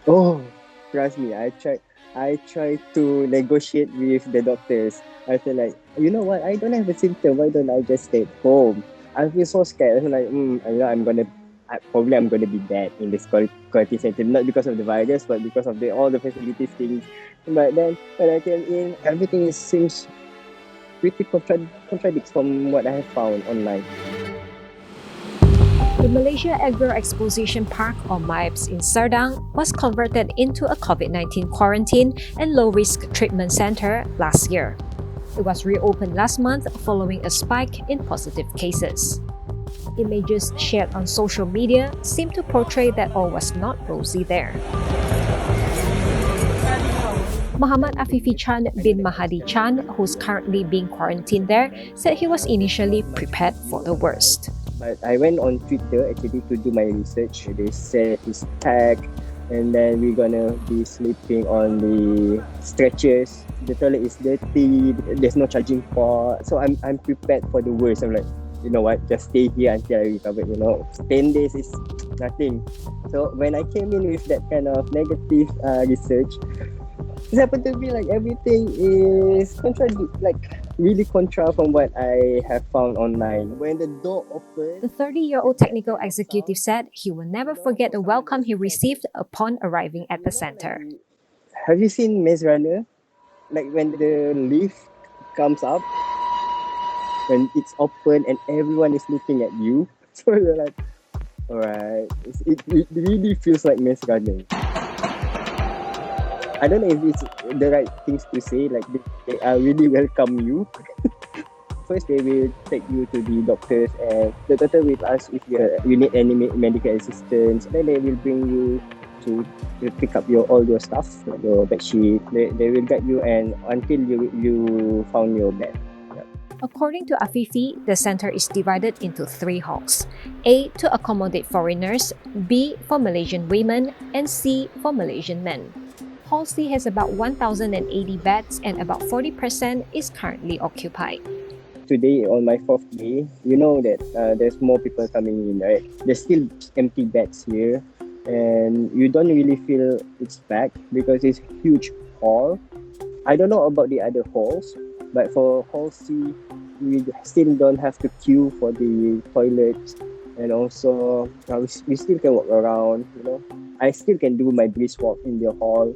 Oh, trust me, I try to negotiate with the doctors. I feel like, you know what, I don't have a symptom, why don't I just stay at home? I feel so scared. I'm like, I'm gonna be bad in this quarantine center, not because of the virus, but because of all the facilities things. But then when I came in, everything seems pretty contradicts from what I have found online. The Malaysia Agro Exposition Park, or MAEPS, in Serdang was converted into a COVID-19 quarantine and low-risk treatment center last year. It was reopened last month following a spike in positive cases. Images shared on social media seem to portray that all was not rosy there. Muhammad Afifie Chan bin Mahadie Chan, who's currently being quarantined there, said he was initially prepared for the worst. But I went on Twitter actually to do my research. They said it's packed, and then we're gonna be sleeping on the stretchers. The toilet is dirty. There's no charging port. So I'm prepared for the worst. I'm like, you know what? Just stay here until I recover. 10 days is nothing. So when I came in with that kind of negative research, it happened to be like everything is really contra from what I have found online. When the door opened, The 30-year-old technical executive said he will never forget the welcome he received upon arriving at the center. Have you seen Maze Runner? Like when the lift comes up, when it's open and everyone is looking at you. So you're like, alright, it really feels like Maze Runner. I don't know if it's the right things to say. Like they are really welcome you. First, they will take you to the doctors, and the doctor will ask if you need any medical assistance. Then they will bring you to pick up all your stuff, like your bed sheet. They will guide you and until you found your bed. According to Afifie, the center is divided into 3 halls: A to accommodate foreigners, B for Malaysian women, and C for Malaysian men. Hall C has about 1,080 beds and about 40% is currently occupied. Today, on my 4th day, you know that there's more people coming in, right? There's still empty beds here, and you don't really feel it's packed because it's a huge hall. I don't know about the other halls, but for Hall C, we still don't have to queue for the toilets, and also we still can walk around. I still can do my brisk walk in the hall.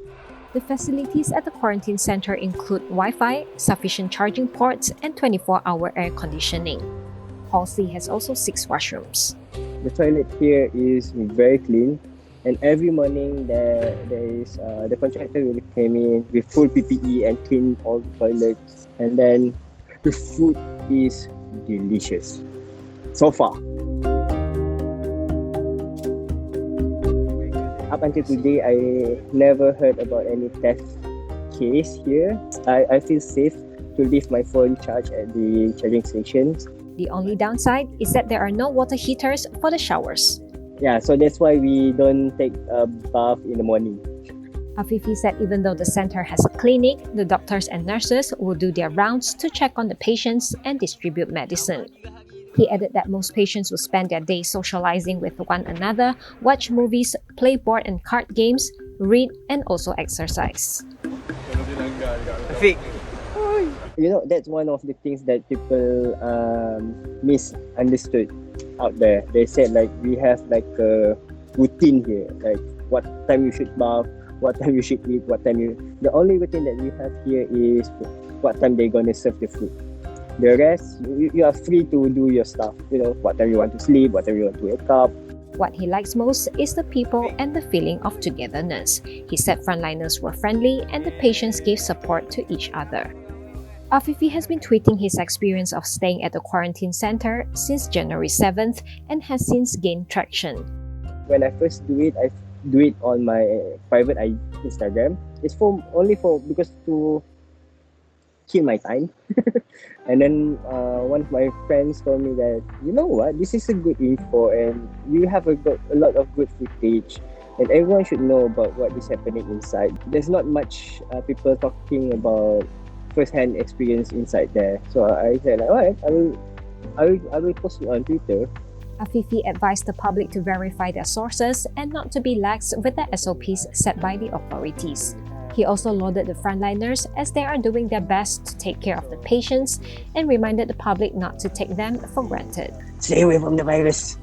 The facilities at the quarantine center include Wi-Fi, sufficient charging ports, and 24-hour air conditioning. Hall C has also 6 washrooms. The toilet here is very clean, and every morning there is the contractor will come in with full PPE and clean all the toilets, and then the food is delicious so far. Up until today, I never heard about any theft case here. I feel safe to leave my phone charged at the charging stations. The only downside is that there are no water heaters for the showers. Yeah, so that's why we don't take a bath in the morning. Afifie said even though the center has a clinic, the doctors and nurses will do their rounds to check on the patients and distribute medicine. He added that most patients will spend their day socializing with one another, watch movies, play board and card games, read, and also exercise. That's one of the things that people misunderstood out there. They said like we have like a routine here, like what time you should bath, what time you should eat, what time you. The only routine that we have here is what time they're gonna serve the food. The rest, you are free to do your stuff. What time you want to sleep, what time you want to wake up. What he likes most is the people and the feeling of togetherness. He said frontliners were friendly and the patients gave support to each other. Afifie has been tweeting his experience of staying at the quarantine center since January 7th and has since gained traction. When I first do it, I do it on my private Instagram. It's because to kill my time. And then one of my friends told me that, you know what, this is a good info and you have a lot of good footage and everyone should know about what is happening inside. There's not much people talking about first-hand experience inside there. So I said, all right, I will post it on Twitter. Afifie advised the public to verify their sources and not to be lax with the SOPs set by the authorities. He also lauded the frontliners as they are doing their best to take care of the patients and reminded the public not to take them for granted. Stay away from the virus.